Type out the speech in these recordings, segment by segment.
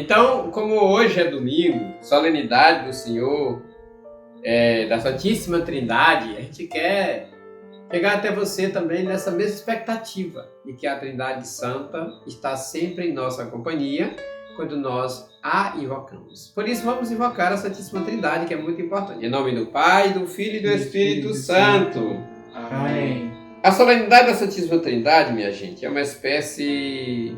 Então, como hoje é domingo, solenidade do Senhor, da Santíssima Trindade, a gente quer chegar até você também nessa mesma expectativa de que a Trindade Santa está sempre em nossa companhia quando nós a invocamos. Por isso, vamos invocar a Santíssima Trindade, que é muito importante. Em nome do Pai, do Filho e do Espírito Santo. Amém. A solenidade da Santíssima Trindade, minha gente, é uma espécie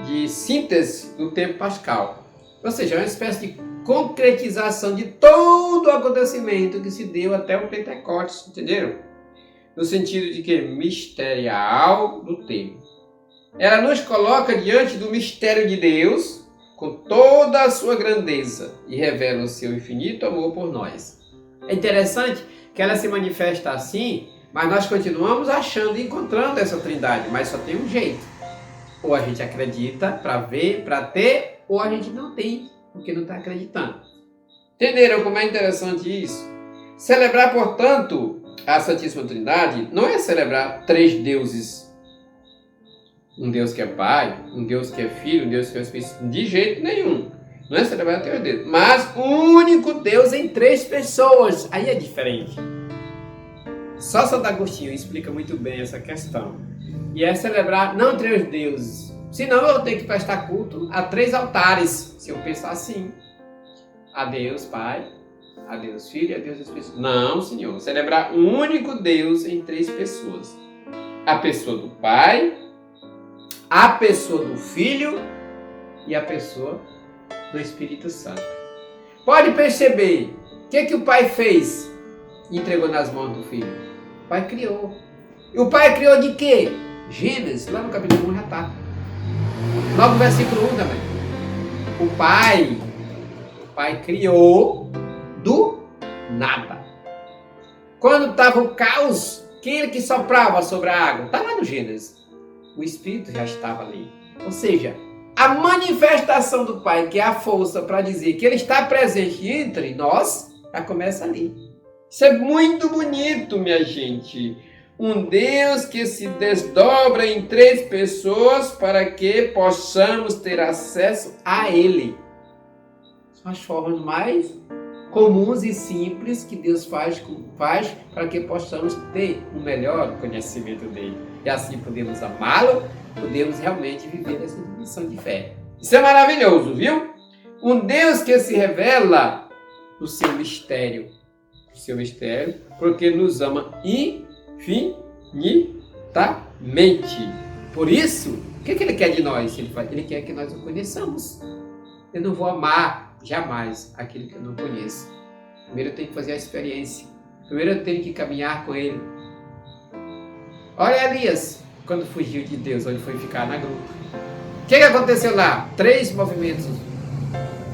de síntese do tempo pascal. Ou seja, é uma espécie de concretização de todo o acontecimento que se deu até o Pentecostes, entenderam? No sentido de que misterial do tempo. Ela nos coloca diante do mistério de Deus com toda a sua grandeza e revela o seu infinito amor por nós. É interessante que ela se manifesta assim, mas nós continuamos achando e encontrando essa Trindade, mas só tem um jeito. Ou a gente acredita para ver, para ter, ou a gente não tem, porque não está acreditando. Entenderam como é interessante isso? Celebrar, portanto, a Santíssima Trindade não é celebrar três deuses. Um Deus que é Pai, um Deus que é Filho, um Deus que é Espírito, de jeito nenhum. Não é celebrar três deuses, mas um único Deus em três pessoas. Aí é diferente. Só Santo Agostinho explica muito bem essa questão. E é celebrar não três deuses. Senão eu tenho que prestar culto a três altares. Se eu pensar assim. A Deus Pai, a Deus Filho e a Deus Espírito. Não, Senhor. Celebrar um único Deus em três pessoas. A pessoa do Pai, a pessoa do Filho e a pessoa do Espírito Santo. Pode perceber o que o Pai fez e entregou nas mãos do Filho. O Pai criou. E o Pai criou de quê? Gênesis, lá no capítulo 1 já está. Logo no versículo 1 também. O Pai criou do nada. Quando estava o caos, quem era que soprava sobre a água? Está lá no Gênesis. O Espírito já estava ali. Ou seja, a manifestação do Pai, que é a força para dizer que Ele está presente entre nós, já começa ali. Isso é muito bonito, minha gente. Um Deus que se desdobra em três pessoas para que possamos ter acesso a Ele. São as formas mais comuns e simples que Deus faz para que possamos ter um melhor conhecimento dele. E assim podemos amá-lo, podemos realmente viver essa dimensão de fé. Isso é maravilhoso, viu? Um Deus que se revela no seu mistério. Porque nos ama infinitamente. Por isso, o que Ele quer de nós? Ele quer que nós o conheçamos. Eu não vou amar jamais aquele que eu não conheço. Primeiro eu tenho que fazer a experiência. Primeiro eu tenho que caminhar com ele. Olha Elias, quando fugiu de Deus, onde foi ficar na gruta. O que aconteceu lá? 3 movimentos.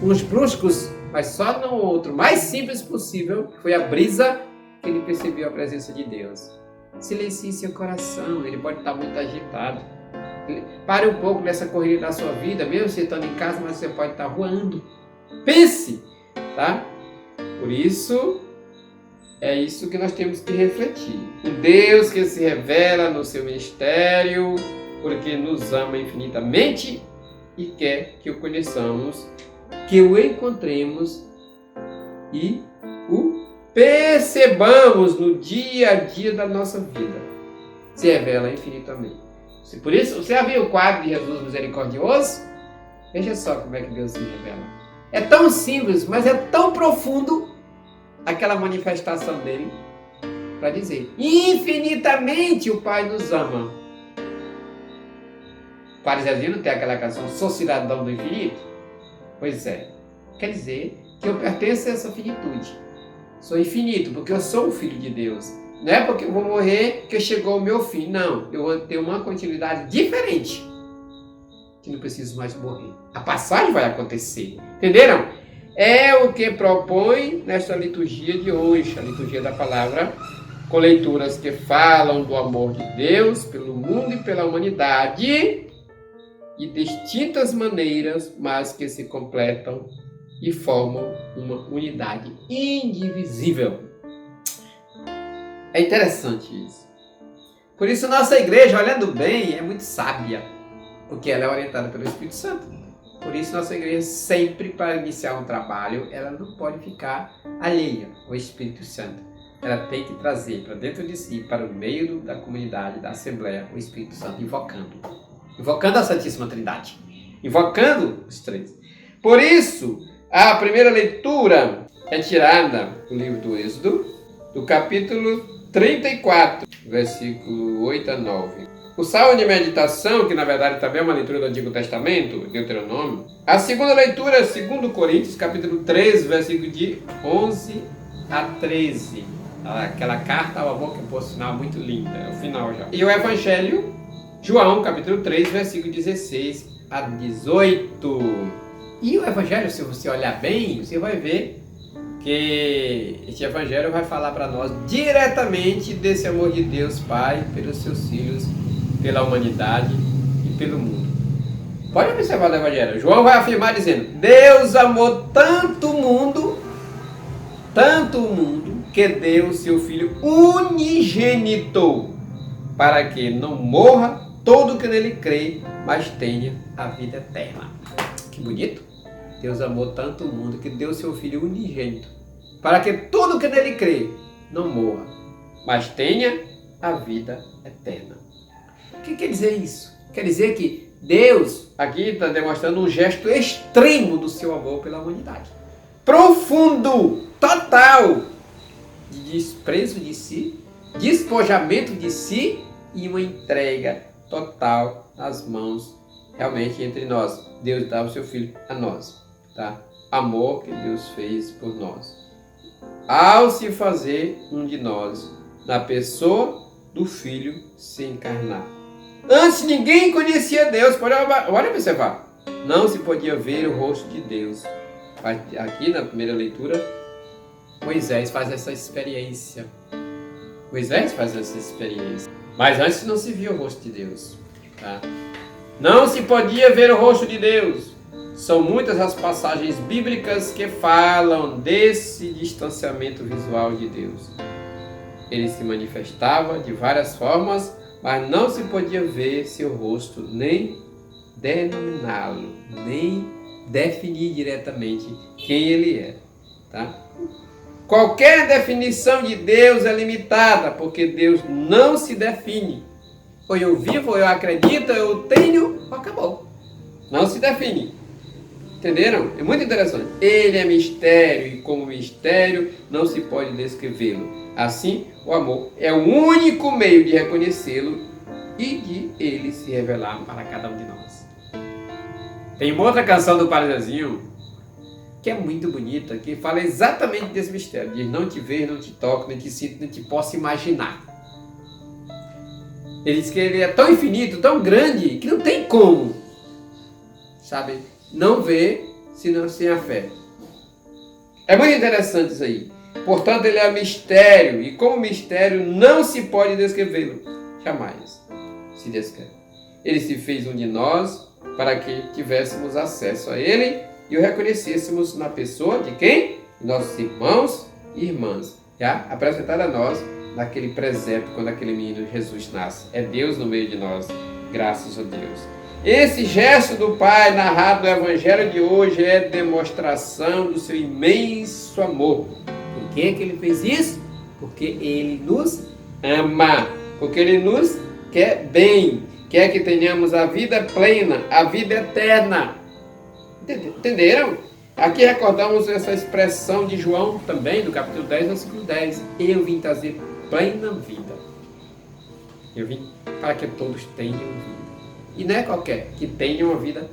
Uns bruscos, mas só no outro, mais simples possível, foi a brisa que ele percebeu a presença de Deus. Silencie seu coração, ele pode estar muito agitado. Pare um pouco nessa corrida da sua vida, mesmo você estando em casa, mas você pode estar voando. Pense, tá? Por isso, é isso que nós temos que refletir. Um Deus que se revela no seu mistério, porque nos ama infinitamente e quer que o conheçamos, que o encontremos e o percebamos no dia a dia da nossa vida. Se revela infinitamente. Por isso, você já viu o quadro de Jesus misericordioso? Veja só como é que Deus se revela. É tão simples, mas é tão profundo aquela manifestação dele para dizer: infinitamente o Pai nos ama. O Pariséio não tem aquela canção, sou cidadão do infinito? Pois é, quer dizer que eu pertenço a essa finitude. Sou infinito, porque eu sou o Filho de Deus. Não é porque eu vou morrer que chegou o meu fim. Não, eu vou ter uma continuidade diferente. Que não preciso mais morrer. A passagem vai acontecer. Entenderam? É o que propõe nesta liturgia de hoje, a liturgia da palavra, com leituras que falam do amor de Deus pelo mundo e pela humanidade, de distintas maneiras, mas que se completam e formam uma unidade indivisível. É interessante isso. Por isso nossa igreja, olhando bem, é muito sábia, porque ela é orientada pelo Espírito Santo. Por isso, nossa igreja sempre, para iniciar um trabalho, ela não pode ficar alheia ao Espírito Santo. Ela tem que trazer para dentro de si, para o meio da comunidade, da Assembleia, o Espírito Santo, invocando a Santíssima Trindade, invocando os três. Por isso, a primeira leitura é tirada do livro do Êxodo, do capítulo 34, versículo 8 a 9. O salmo de meditação, que na verdade também é uma leitura do Antigo Testamento, Deuteronômio. A segunda leitura é 2 Coríntios, capítulo 13, versículo de 11 a 13. Aquela carta ao amor que, por sinal, muito linda. É o final já. E o Evangelho, João, capítulo 3, versículo 16 a 18. E o Evangelho, se você olhar bem, você vai ver que este Evangelho vai falar para nós diretamente desse amor de Deus Pai pelos seus filhos, pela humanidade e pelo mundo. Pode observar o Evangelho. João vai afirmar dizendo: Deus amou tanto o mundo, que deu seu Filho unigênito, para que não morra todo que nele crê, mas tenha a vida eterna. Que bonito! Deus amou tanto o mundo que deu seu Filho unigênito, para que todo que nele crê não morra, mas tenha a vida eterna. O que quer dizer isso? Quer dizer que Deus aqui está demonstrando um gesto extremo do seu amor pela humanidade. Profundo, total, de desprezo de si, despojamento de si e uma entrega total nas mãos, realmente, entre nós. Deus dá o seu Filho a nós, tá? Amor que Deus fez por nós, ao se fazer um de nós, na pessoa do Filho se encarnar. Antes ninguém conhecia Deus, pode observar. Não se podia ver o rosto de Deus. Aqui na primeira leitura, Moisés faz essa experiência. Mas antes não se via o rosto de Deus. Tá? Não se podia ver o rosto de Deus. São muitas as passagens bíblicas que falam desse distanciamento visual de Deus. Ele se manifestava de várias formas, mas não se podia ver seu rosto, nem denominá-lo, nem definir diretamente quem ele é. Tá? Qualquer definição de Deus é limitada, porque Deus não se define. Ou eu vivo, ou eu acredito, ou eu tenho, acabou. Não se define. Entenderam? É muito interessante. Ele é mistério, e como mistério não se pode descrevê-lo. Assim, o amor é o único meio de reconhecê-lo e de ele se revelar para cada um de nós. Tem uma outra canção do Padre Zezinho que é muito bonita, que fala exatamente desse mistério. Diz: não te vejo, não te toco, nem te sinto, nem te posso imaginar. Ele diz que ele é tão infinito, tão grande, que não tem como, sabe, não ver senão sem a fé. É muito interessante isso aí. Portanto, ele é mistério, e como mistério não se pode descrevê-lo. Jamais se descreve. Ele se fez um de nós para que tivéssemos acesso a ele e o reconhecêssemos na pessoa de quem? Nossos irmãos e irmãs, já apresentado a nós naquele presépio, quando aquele menino Jesus nasce. É Deus no meio de nós, graças a Deus. Esse gesto do Pai narrado no Evangelho de hoje é demonstração do seu imenso amor. Por que ele fez isso? Porque ele nos ama, porque ele nos quer bem, quer que tenhamos a vida plena, a vida eterna. Entenderam? Aqui recordamos essa expressão de João também, do capítulo 10, versículo 10. Eu vim trazer plena vida. Eu vim para que todos tenham vida. E não é qualquer, que tenham uma vida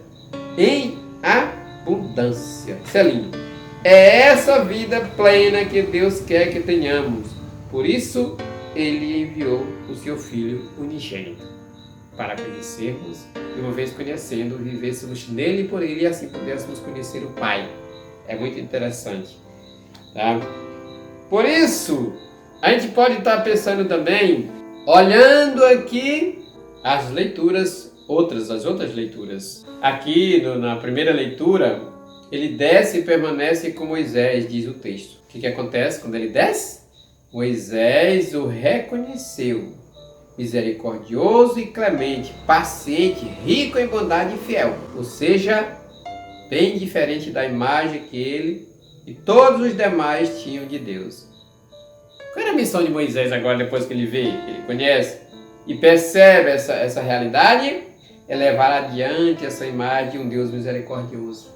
em abundância. Isso é lindo. É essa vida plena que Deus quer que tenhamos. Por isso, Ele enviou o seu Filho unigênito, para conhecermos, e uma vez conhecendo, vivêssemos nele e por ele, e assim pudéssemos conhecer o Pai. É muito interessante. Tá? Por isso, a gente pode estar pensando também, olhando aqui as leituras, as outras leituras. Aqui na primeira leitura, ele desce e permanece com Moisés, diz o texto. O que acontece quando ele desce? Moisés o reconheceu, misericordioso e clemente, paciente, rico em bondade e fiel. Ou seja, bem diferente da imagem que ele e todos os demais tinham de Deus. Qual era a missão de Moisés agora, depois que ele vê, que ele conhece e percebe essa realidade? É levar adiante essa imagem de um Deus misericordioso,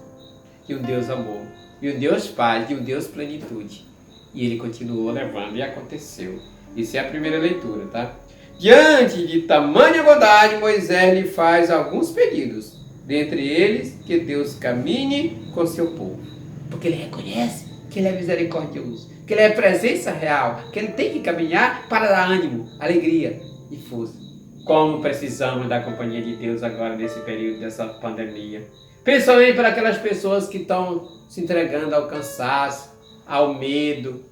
de um Deus amor, de um Deus paz, de um Deus plenitude. E ele continuou levando e aconteceu. Isso é a primeira leitura, tá? Diante de tamanha bondade, Moisés lhe faz alguns pedidos. Dentre eles, que Deus caminhe com seu povo. Porque ele reconhece que ele é misericordioso, que ele é presença real, que ele tem que caminhar para dar ânimo, alegria e força. Como precisamos da companhia de Deus agora nesse período dessa pandemia. Principalmente para aquelas pessoas que estão se entregando ao cansaço, ao medo,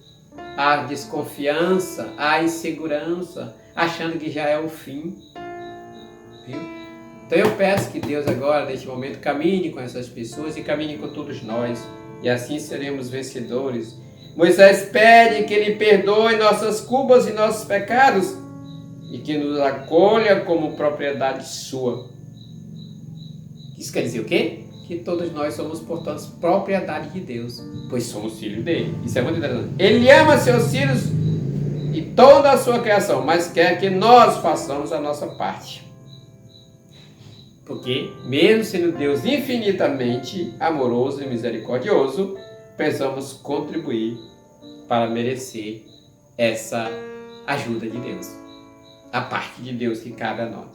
à desconfiança, à insegurança, achando que já é o fim. Viu? Então eu peço que Deus agora, neste momento, caminhe com essas pessoas e caminhe com todos nós. E assim seremos vencedores. Moisés pede que Ele perdoe nossas culpas e nossos pecados e que nos acolha como propriedade sua. Isso quer dizer o quê? Que todos nós somos, portanto, propriedade de Deus, pois somos filhos dele. Isso é muito interessante. Ele ama seus filhos e toda a sua criação, mas quer que nós façamos a nossa parte. Porque, mesmo sendo Deus infinitamente amoroso e misericordioso, precisamos contribuir para merecer essa ajuda de Deus. A parte de Deus que cabe a nós.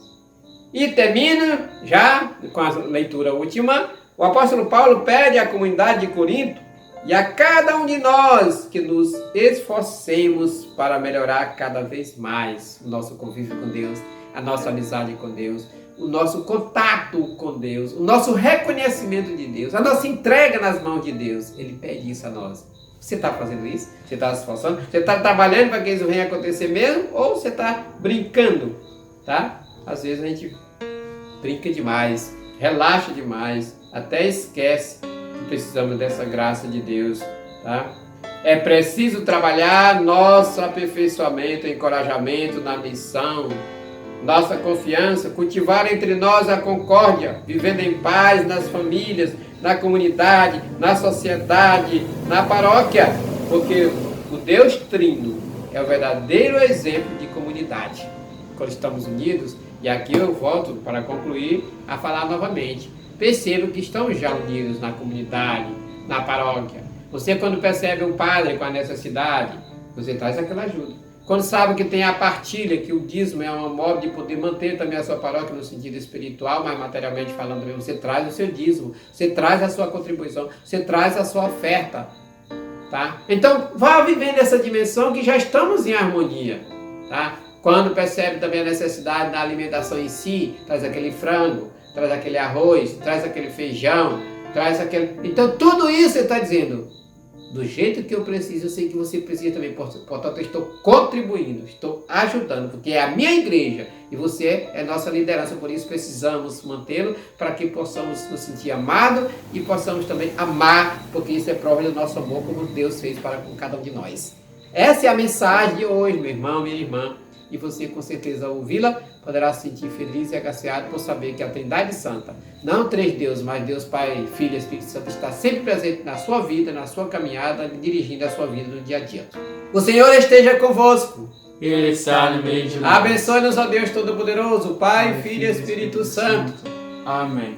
E termina, já com a leitura última, o apóstolo Paulo pede à comunidade de Corinto e a cada um de nós que nos esforcemos para melhorar cada vez mais o nosso convívio com Deus, a nossa amizade com Deus, o nosso contato com Deus, o nosso reconhecimento de Deus, a nossa entrega nas mãos de Deus. Ele pede isso a nós. Você está fazendo isso? Você está se esforçando? Você está trabalhando para que isso venha acontecer mesmo? Ou você está brincando? Tá? Às vezes a gente brinca demais, relaxa demais, até esquece que precisamos dessa graça de Deus. Tá? É preciso trabalhar nosso aperfeiçoamento, encorajamento na missão, nossa confiança, cultivar entre nós a concórdia, vivendo em paz nas famílias, na comunidade, na sociedade, na paróquia, porque o Deus Trino é o verdadeiro exemplo de comunidade. Quando estamos unidos, e aqui eu volto para concluir a falar novamente, percebo que estamos já unidos na comunidade, na paróquia. Você, quando percebe um padre com a necessidade, você traz aquela ajuda. Quando sabe que tem a partilha, que o dízimo é uma modo de poder manter também a sua paróquia no sentido espiritual, mas materialmente falando também, você traz o seu dízimo, você traz a sua contribuição, você traz a sua oferta. Tá? Então, vá vivendo essa dimensão que já estamos em harmonia. Tá? Quando percebe também a necessidade da alimentação em si, traz aquele frango, traz aquele arroz, traz aquele feijão, traz aquele... Então, tudo isso você está dizendo... Do jeito que eu preciso, eu sei que você precisa também. Portanto, eu estou contribuindo, estou ajudando, porque é a minha igreja e você é nossa liderança. Por isso precisamos mantê-lo para que possamos nos sentir amados e possamos também amar, porque isso é prova do nosso amor, como Deus fez para com cada um de nós. Essa é a mensagem de hoje, meu irmão, minha irmã. E você, com certeza, ao ouvi-la, poderá se sentir feliz e agraciado por saber que a Trindade Santa, não três deuses, mas Deus Pai, Filho e Espírito Santo, está sempre presente na sua vida, na sua caminhada, dirigindo a sua vida no dia a dia. O Senhor esteja convosco. Ele está no meio de nós. Abençoe-nos, ó Deus Todo-Poderoso, Pai, Filho e Espírito Santo. Amém.